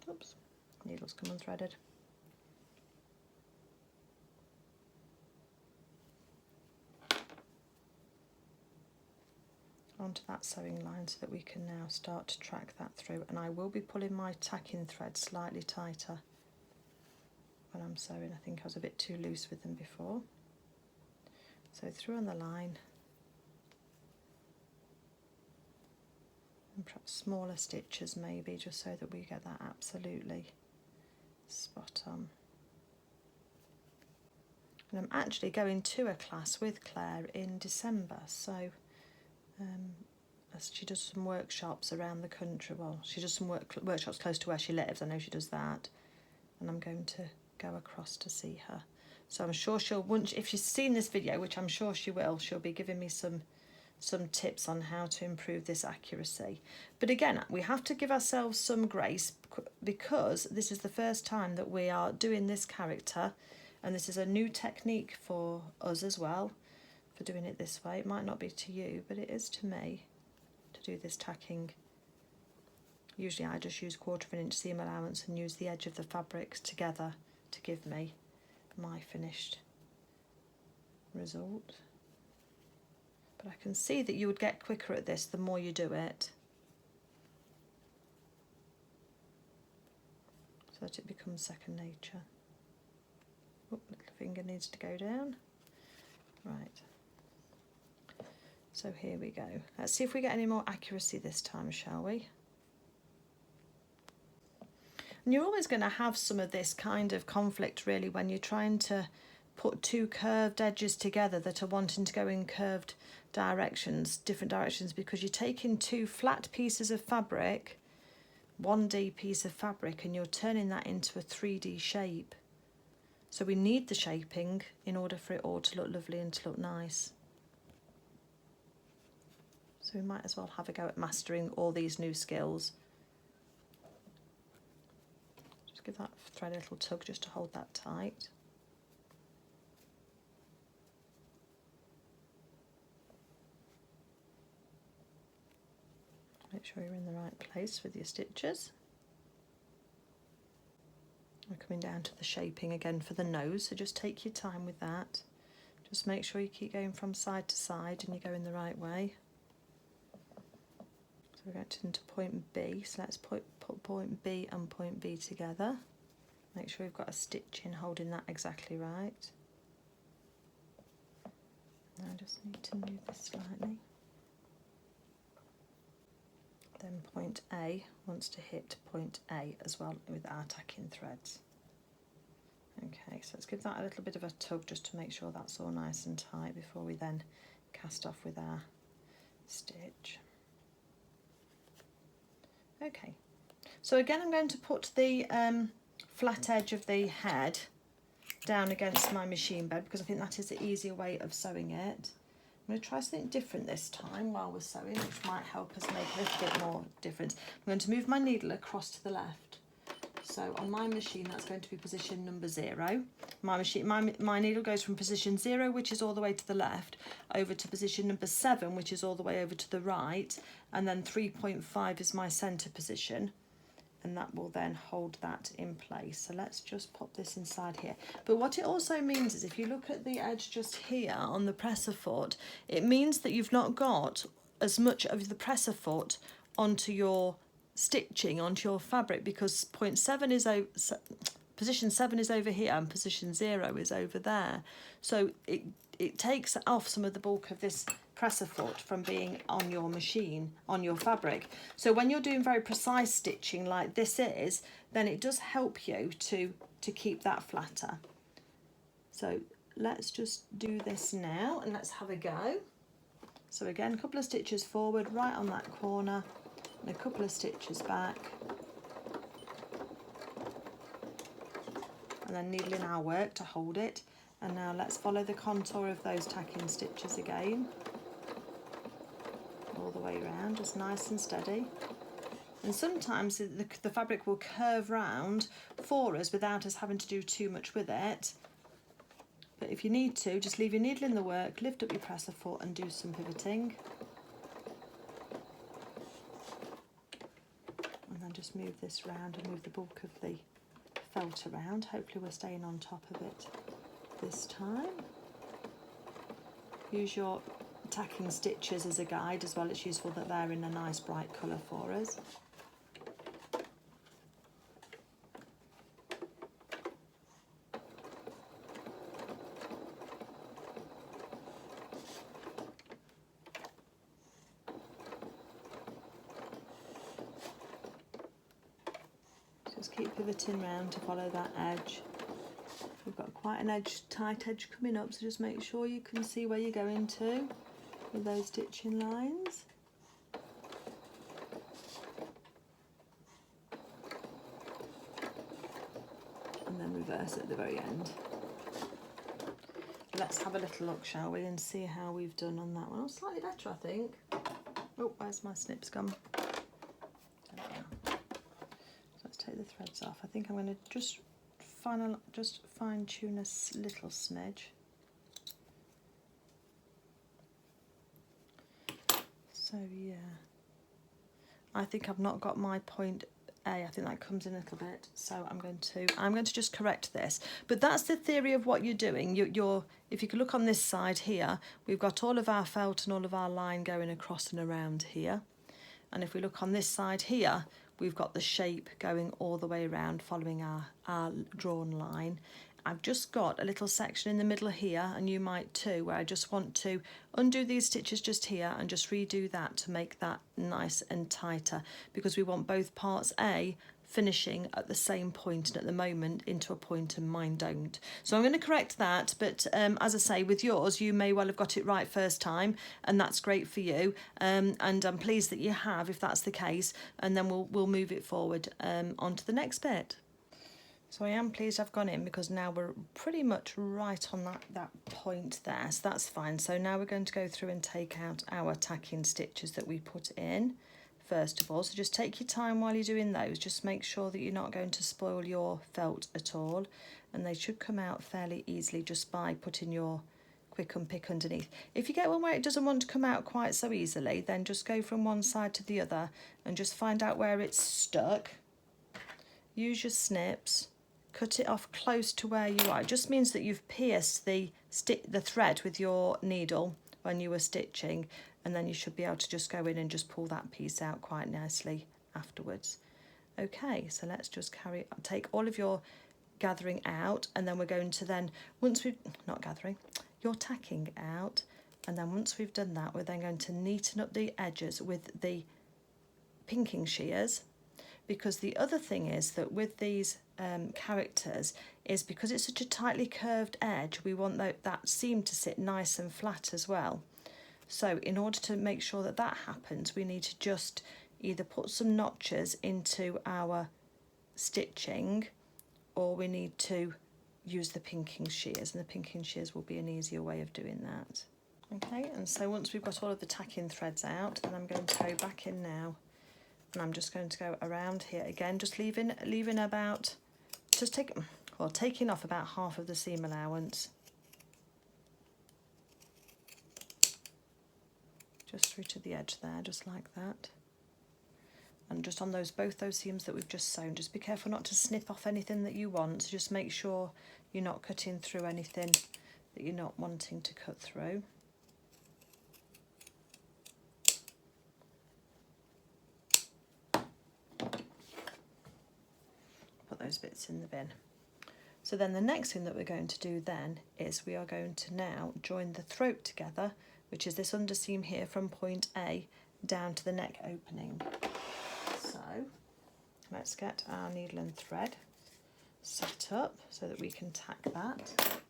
Oops, needle's come unthreaded. Onto that sewing line so that we can now start to track that through, and I will be pulling my tacking thread slightly tighter when I'm sewing. I think I was a bit too loose with them before. So through on the line, and perhaps smaller stitches maybe, just so that we get that absolutely spot on. And I'm actually going to a class with Claire in December, so as she does some workshops around the country. Well, she does some workshops close to where she lives, I know she does that, and I'm going to go across to see her. So I'm sure she'll, once, if she's seen this video, which I'm sure she will, she'll be giving me some tips on how to improve this accuracy. But again, we have to give ourselves some grace because this is the first time that we are doing this character, and this is a new technique for us as well, for doing it this way. It might not be to you, but it is to me to do this tacking. Usually I just use 1/4 inch seam allowance and use the edge of the fabrics together to give me my finished result. But I can see that you would get quicker at this the more you do it, so that it becomes second nature. Oh, little finger needs to go down. Right. So here we go. Let's see if we get any more accuracy this time, shall we? And you're always going to have some of this kind of conflict really when you're trying to put two curved edges together that are wanting to go in curved directions, different directions, because you're taking two flat pieces of fabric, 1D piece of fabric, and you're turning that into a 3D shape. So we need the shaping in order for it all to look lovely and to look nice. So we might as well have a go at mastering all these new skills. Just give that thread a little tug just to hold that tight. Make sure you're in the right place with your stitches. We're coming down to the shaping again for the nose, so just take your time with that. Just make sure you keep going from side to side and you're going the right way. So we're going into point B, so let's put point B and point B together. Make sure we've got a stitch in holding that exactly right. Now I just need to move this slightly. Then point A wants to hit point A as well with our tacking threads. Okay, so let's give that a little bit of a tug just to make sure that's all nice and tight before we then cast off with our stitch. Okay, so again I'm going to put the flat edge of the head down against my machine bed because I think that is the easier way of sewing it. I'm going to try something different this time while we're sewing, which might help us make a little bit more difference. I'm going to move my needle across to the left. So on my machine, that's going to be position number 0. My needle goes from position 0, which is all the way to the left, over to position number 7, which is all the way over to the right, and then 3.5 is my centre position. And that will then hold that in place. So let's just pop this inside here. But what it also means is if you look at the edge just here on the presser foot, it means that you've not got as much of the presser foot onto your stitching, onto your fabric, because point 7 is over, position 7 is over here and position 0 is over there. So it takes off some of the bulk of this presser foot from being on your machine, on your fabric. So when you're doing very precise stitching like this is, then it does help you to keep that flatter. So let's just do this now and let's have a go. So again, a couple of stitches forward right on that corner and a couple of stitches back. And then needling our work to hold it. And now let's follow the contour of those tacking stitches again. All the way around, just nice and steady. And sometimes the fabric will curve round for us without us having to do too much with it. But if you need to, just leave your needle in the work, lift up your presser foot and do some pivoting. And then just move this round and move the bulk of the felt around. Hopefully we're staying on top of it this time. Use your tacking stitches as a guide as well. It's useful that they're in a nice bright colour for us. Just keep pivoting round to follow that edge. We've got quite an tight edge coming up, so just make sure you can see where you're going to with those stitching lines. And then reverse at the very end. Let's have a little look, shall we, and see how we've done on that one. Oh, slightly better, I think. Oh, where's my snips gone? There we go. So let's take the threads off. I think I'm going to just fine tune a little smidge. So yeah, I think I've not got my point A. I think that comes in a little bit. So I'm going to just correct this. But that's the theory of what you're doing. If you can look on this side here, we've got all of our felt and all of our line going across and around here. And if we look on this side here, we've got the shape going all the way around following our drawn line. I've just got a little section in the middle here, and you might too, where I just want to undo these stitches just here and just redo that to make that nice and tighter, because we want both parts A finishing at the same point, and at the moment into a point and mine don't. So I'm going to correct that, but as I say, with yours you may well have got it right first time, and that's great for you, and I'm pleased that you have if that's the case, and then we'll move it forward onto the next bit. So I am pleased I've gone in, because now we're pretty much right on that point there, so that's fine. So now we're going to go through and take out our tacking stitches that we put in first of all. So just take your time while you're doing those. Just make sure that you're not going to spoil your felt at all, and they should come out fairly easily just by putting your quick unpick underneath. If you get one where it doesn't want to come out quite so easily, then just go from one side to the other and just find out where it's stuck. Use your snips, cut it off close to where you are. It just means that you've pierced the thread with your needle when you were stitching, and then you should be able to just go in and just pull that piece out quite nicely afterwards. Okay, so let's just take all of your gathering out, and then we're going to then, once we've, not gathering, you're tacking out, and then once we've done that, we're then going to neaten up the edges with the pinking shears, because the other thing is that with these characters is because it's such a tightly curved edge, we want that seam to sit nice and flat as well. So in order to make sure that that happens, we need to just either put some notches into our stitching, or we need to use the pinking shears, and the pinking shears will be an easier way of doing that. Okay, and so once we've got all of the tacking threads out, then I'm going to go back in now, and I'm just going to go around here again, just leaving about, just taking off about half of the seam allowance, just through to the edge there, just like that. And just on both those seams that we've just sewn, just be careful not to snip off anything that you want, so just make sure you're not cutting through anything that you're not wanting to cut through. Put those bits in the bin. So then the next thing that we're going to do then is we are going to now join the throat together, which is this underseam here from point A down to the neck opening. So let's get our needle and thread set up so that we can tack that.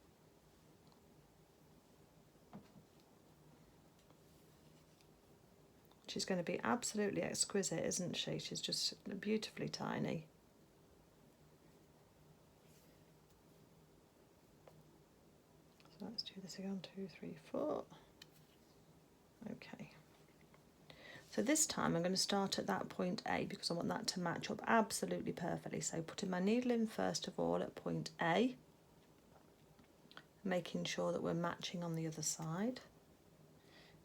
She's going to be absolutely exquisite, isn't she? She's just beautifully tiny. So let's do this again, 2, 3, 4. Okay. So this time I'm going to start at that point A because I want that to match up absolutely perfectly. So putting my needle in first of all at point A, making sure that we're matching on the other side.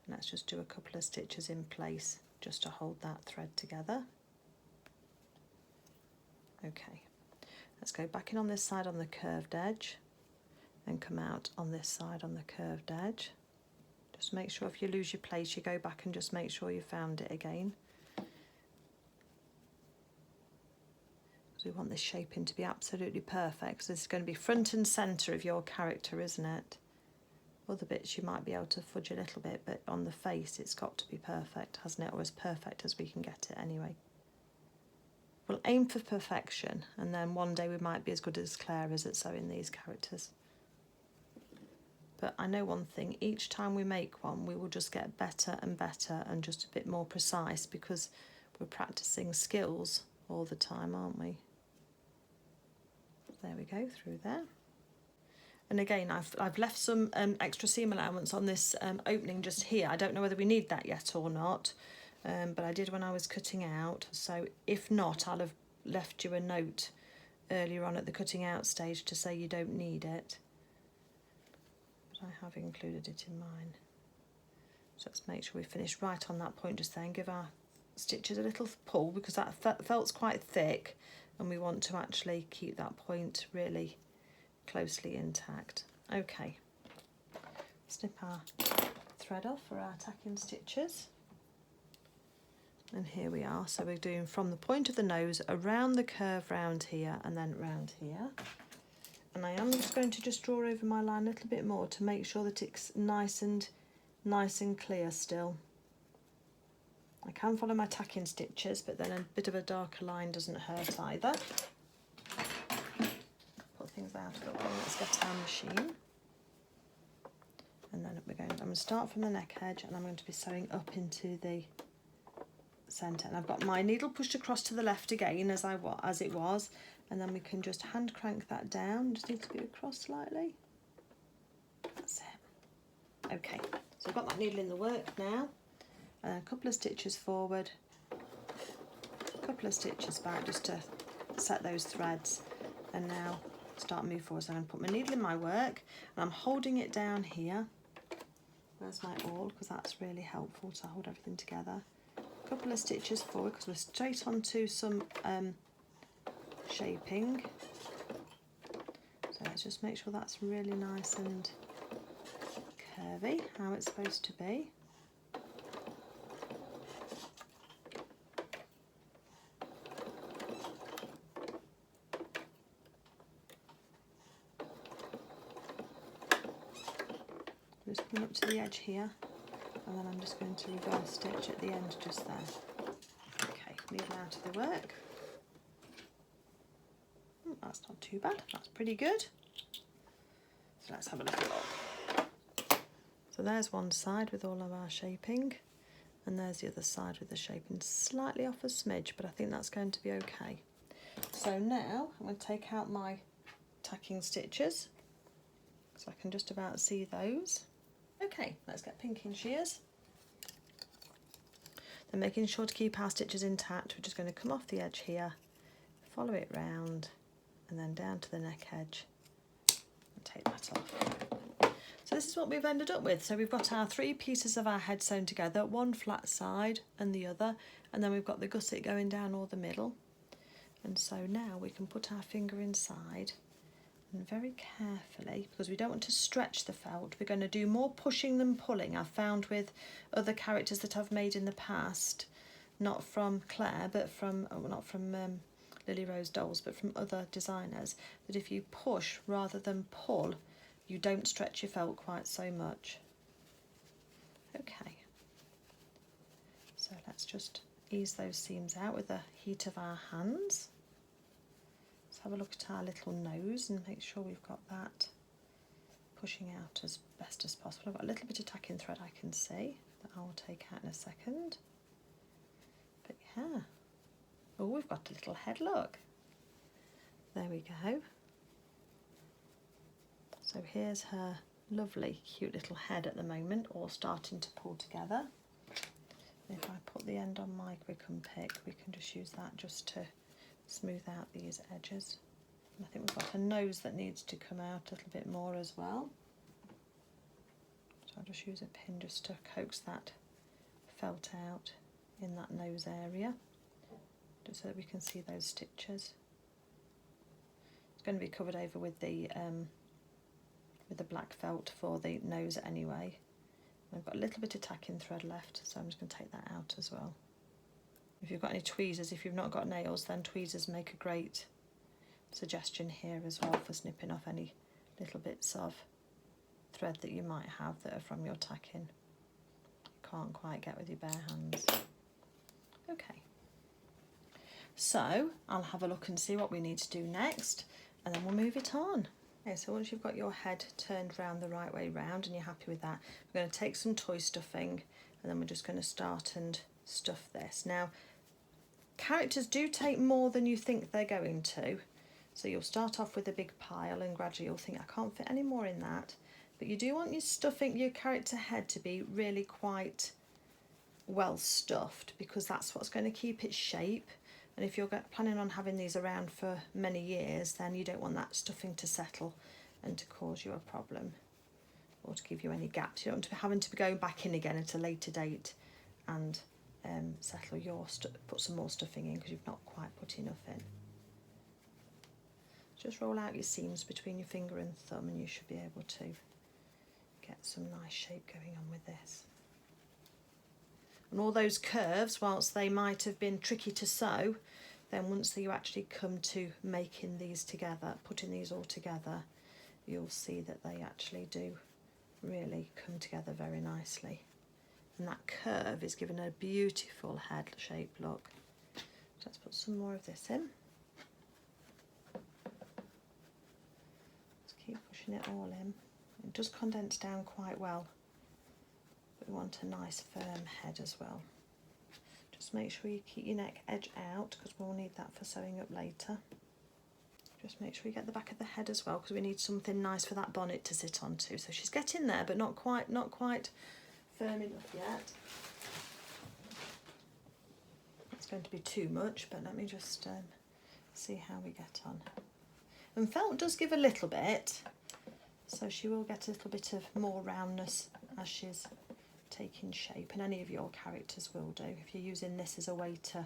And let's just do a couple of stitches in place just to hold that thread together. Okay, let's go back in on this side on the curved edge and come out on this side on the curved edge. Just make sure if you lose your place, you go back and just make sure you found it again. Because we want this shaping to be absolutely perfect, because this is going to be front and centre of your character, isn't it? Other bits you might be able to fudge a little bit, but on the face it's got to be perfect, hasn't it? Or as perfect as we can get it anyway. We'll aim for perfection, and then one day we might be as good as Clara is at sewing these characters. But I know one thing, each time we make one, we will just get better and better and just a bit more precise, because we're practicing skills all the time, aren't we? There we go, through there. And again, I've left some extra seam allowance on this opening just here. I don't know whether we need that yet or not, but I did when I was cutting out. So if not, I'll have left you a note earlier on at the cutting out stage to say you don't need it. I have included it in mine. So let's make sure we finish right on that point just there and give our stitches a little pull, because that felt's quite thick and we want to actually keep that point really closely intact. Okay, snip our thread off for our tacking stitches. And here we are. So we're doing from the point of the nose around the curve round here and then round here. And I am just going to just draw over my line a little bit more to make sure that it's nice and clear still. I can follow my tacking stitches, but then a bit of a darker line doesn't hurt either. Put things out of the way. Let's get our machine. And then I'm going to start from the neck edge, and I'm going to be sewing up into the centre. And I've got my needle pushed across to the left again as it was. And then we can just hand crank that down. Just need to be across slightly. That's it. Okay, so I've got that needle in the work now. A couple of stitches forward, a couple of stitches back just to set those threads. And now start move forward. So I'm going to put my needle in my work and I'm holding it down here. Where's my awl? Because that's really helpful to hold everything together. A couple of stitches forward because we're straight onto some shaping, let's just make sure that's really nice and curvy, how it's supposed to be. Just come up to the edge here, and then I'm just going to reverse stitch at the end just there. Okay, leave it out of the work. That's not too bad, that's pretty good. So let's have a little look. So there's one side with all of our shaping, and there's the other side with the shaping slightly off a smidge, but I think that's going to be okay. So now I'm going to take out my tacking stitches, so I can just about see those. Okay, let's get pinking shears. Then making sure to keep our stitches intact, we're just going to come off the edge here, follow it round, and then down to the neck edge and take that off. So this is what we've ended up with. So we've got our 3 pieces of our head sewn together, one flat side and the other, and then we've got the gusset going down all the middle. And so now we can put our finger inside and very carefully, because we don't want to stretch the felt, we're going to do more pushing than pulling. I've found with other characters that I've made in the past, not from Claire, but from, not from Lily Rose Dolls, but from other designers, that if you push rather than pull, you don't stretch your felt quite so much. Okay, so let's just ease those seams out with the heat of our hands. Let's have a look at our little nose and make sure we've got that pushing out as best as possible. I've got a little bit of tacking thread I can see that I will take out in a second. But yeah, oh, we've got a little head, look. There we go. So here's her lovely cute little head at the moment, all starting to pull together. If I put the end on my quick unpick, we can just use that just to smooth out these edges. And I think we've got a nose that needs to come out a little bit more as well. So I'll just use a pin just to coax that felt out in that nose area, just so that we can see those stitches. It's going to be covered over with the black felt for the nose anyway. I've got a little bit of tacking thread left, so I'm just going to take that out as well. If you've got any tweezers, if you've not got nails, then tweezers make a great suggestion here as well for snipping off any little bits of thread that you might have that are from your tacking. You can't quite get with your bare hands. Okay, so I'll have a look and see what we need to do next, and then we'll move it on. Okay, so once you've got your head turned round the right way round and you're happy with that, we're going to take some toy stuffing, and then we're just going to start and stuff this. Now, characters do take more than you think they're going to, so you'll start off with a big pile and gradually you'll think, I can't fit any more in that, but you do want your stuffing, your character head, to be really quite well stuffed, because that's what's going to keep its shape. And if you're planning on having these around for many years, then you don't want that stuffing to settle and to cause you a problem or to give you any gaps. You don't want to be having to be going back in again at a later date and settle your put some more stuffing in because you've not quite put enough in. Just roll out your seams between your finger and thumb and you should be able to get some nice shape going on with this. And all those curves, whilst they might have been tricky to sew, then once you actually come to making these together, putting these all together, you'll see that they actually do really come together very nicely. And that curve is giving a beautiful head shape look. So let's put some more of this in. Just keep pushing it all in. It does condense down quite well. We want a nice firm head as well. Just make sure you keep your neck edge out because we'll need that for sewing up later. Just make sure you get the back of the head as well because we need something nice for that bonnet to sit onto. So she's getting there, but not quite firm enough yet. It's going to be too much, but let me just see how we get on. And felt does give a little bit, so she will get a little bit of more roundness as she's taking shape, and any of your characters will do if you're using this as a way to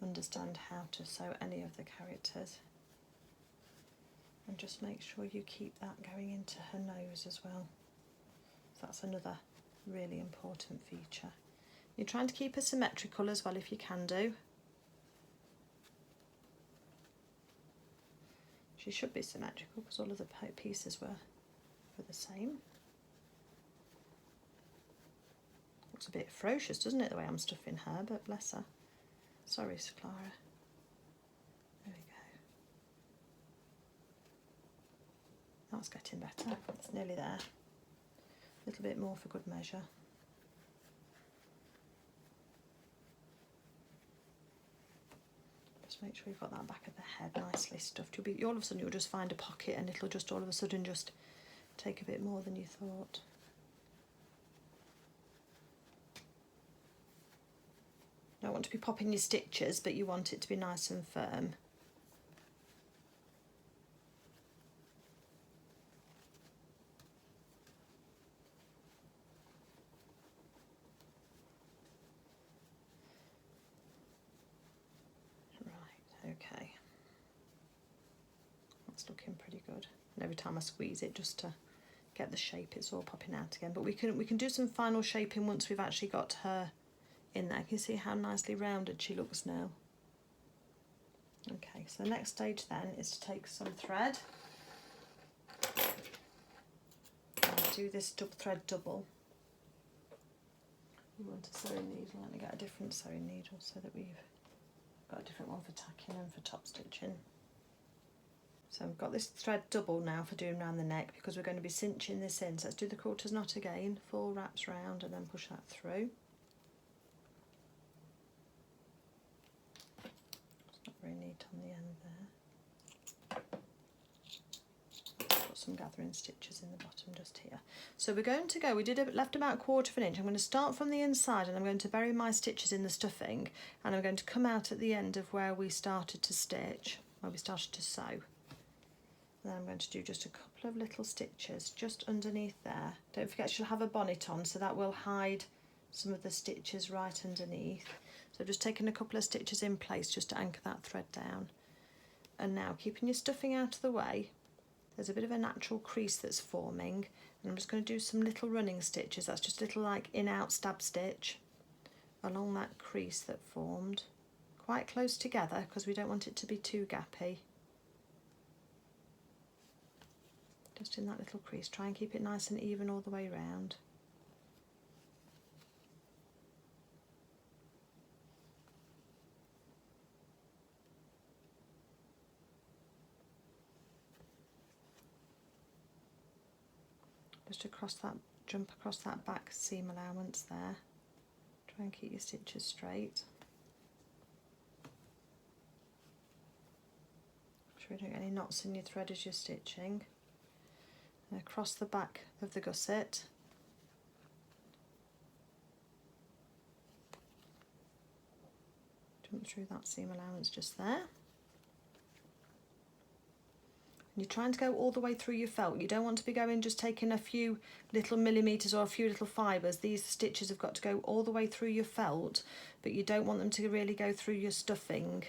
understand how to sew any of the characters. And just make sure you keep that going into her nose as well. So that's another really important feature. You're trying to keep her symmetrical as well if you can do. She should be symmetrical because all of the pieces were the same. Looks a bit ferocious, doesn't it, the way I'm stuffing her, but bless her. Sorry, Clara. There we go. That's getting better. It's nearly there. A little bit more for good measure. Just make sure you've got that back of the head nicely stuffed. All of a sudden you'll just find a pocket and it'll just all of a sudden just take a bit more than you thought. You don't want to be popping your stitches, but you want it to be nice and firm. Okay, that's looking pretty good. And every time I squeeze it just to get the shape, it's all popping out again. But we can do some final shaping once we've actually got her in there. Can you see how nicely rounded she looks now? Okay, so the next stage then is to take some thread and do this thread double. We want a sewing needle. Let me get a different sewing needle so that we've got a different one for tacking and for top stitching. So I've got this thread double now for doing around the neck because we're going to be cinching this in. So let's do the quarters knot again, 4 wraps round and then push that through. It's not very neat on the end there. Put some gathering stitches in the bottom just here. So we're going to go, left about 1/4 of an inch. I'm going to start from the inside and I'm going to bury my stitches in the stuffing, and I'm going to come out at the end of where we started to stitch, where we started to sew. And then I'm going to do just a couple of little stitches just underneath there. Don't forget she'll have a bonnet on, so that will hide some of the stitches right underneath. So just taking a couple of stitches in place just to anchor that thread down. And now keeping your stuffing out of the way, there's a bit of a natural crease that's forming, and I'm just going to do some little running stitches. That's just a little like in-out stab stitch along that crease that formed, quite close together because we don't want it to be too gappy. Just in that little crease, try and keep it nice and even all the way round. Just jump across that back seam allowance there. Try and keep your stitches straight. Make sure you don't get any knots in your thread as you're stitching. And across the back of the gusset. Jump through that seam allowance just there. You're trying to go all the way through your felt. You don't want to be going just taking a few little millimetres or a few little fibres. These stitches have got to go all the way through your felt, but you don't want them to really go through your stuffing,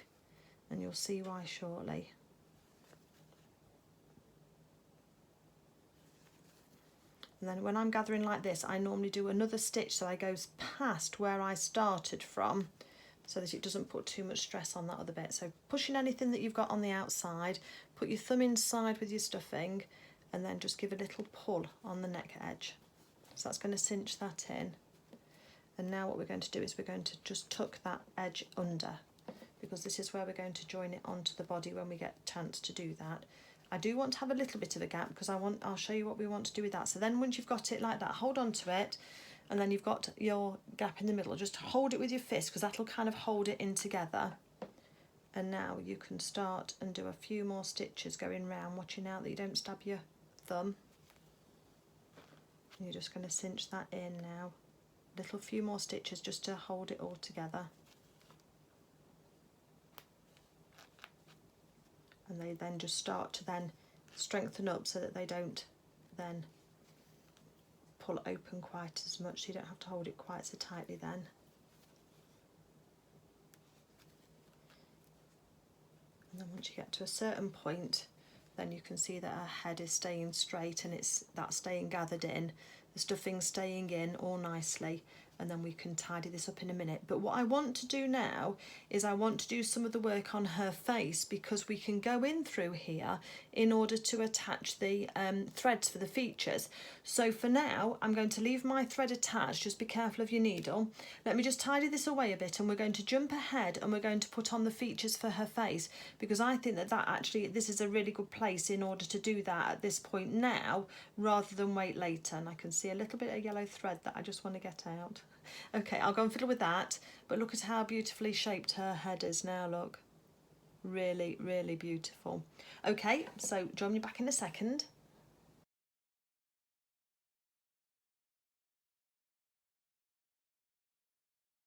and you'll see why shortly. And then when I'm gathering like this, I normally do another stitch so I go past where I started from, so that it doesn't put too much stress on that other bit. So pushing anything that you've got on the outside, put your thumb inside with your stuffing, and then just give a little pull on the neck edge. So that's going to cinch that in. And now what we're going to do is we're going to just tuck that edge under, because this is where we're going to join it onto the body when we get a chance to do that. I do want to have a little bit of a gap because I'll show you what we want to do with that. So then once you've got it like that, hold on to it, and then you've got your gap in the middle. Just hold it with your fist because that'll kind of hold it in together. And now you can start and do a few more stitches going round, watching out that you don't stab your thumb. And you're just going to cinch that in now. Little few more stitches just to hold it all together. And they then just start to then strengthen up so that they don't then pull open quite as much, so you don't have to hold it quite so tightly then. And then once you get to a certain point, then you can see that her head is staying straight and it's that staying gathered in, the stuffing staying in all nicely, and then we can tidy this up in a minute. But what I want to do now is I want to do some of the work on her face, because we can go in through here in order to attach the threads for the features. So for now, I'm going to leave my thread attached. Just be careful of your needle. Let me just tidy this away a bit, and we're going to jump ahead and we're going to put on the features for her face, because I think that actually this is a really good place in order to do that at this point now, rather than wait later. And I can see a little bit of yellow thread that I just want to get out. Okay, I'll go and fiddle with that, but look at how beautifully shaped her head is now, look. Really, really beautiful. Okay, so join me back in a second.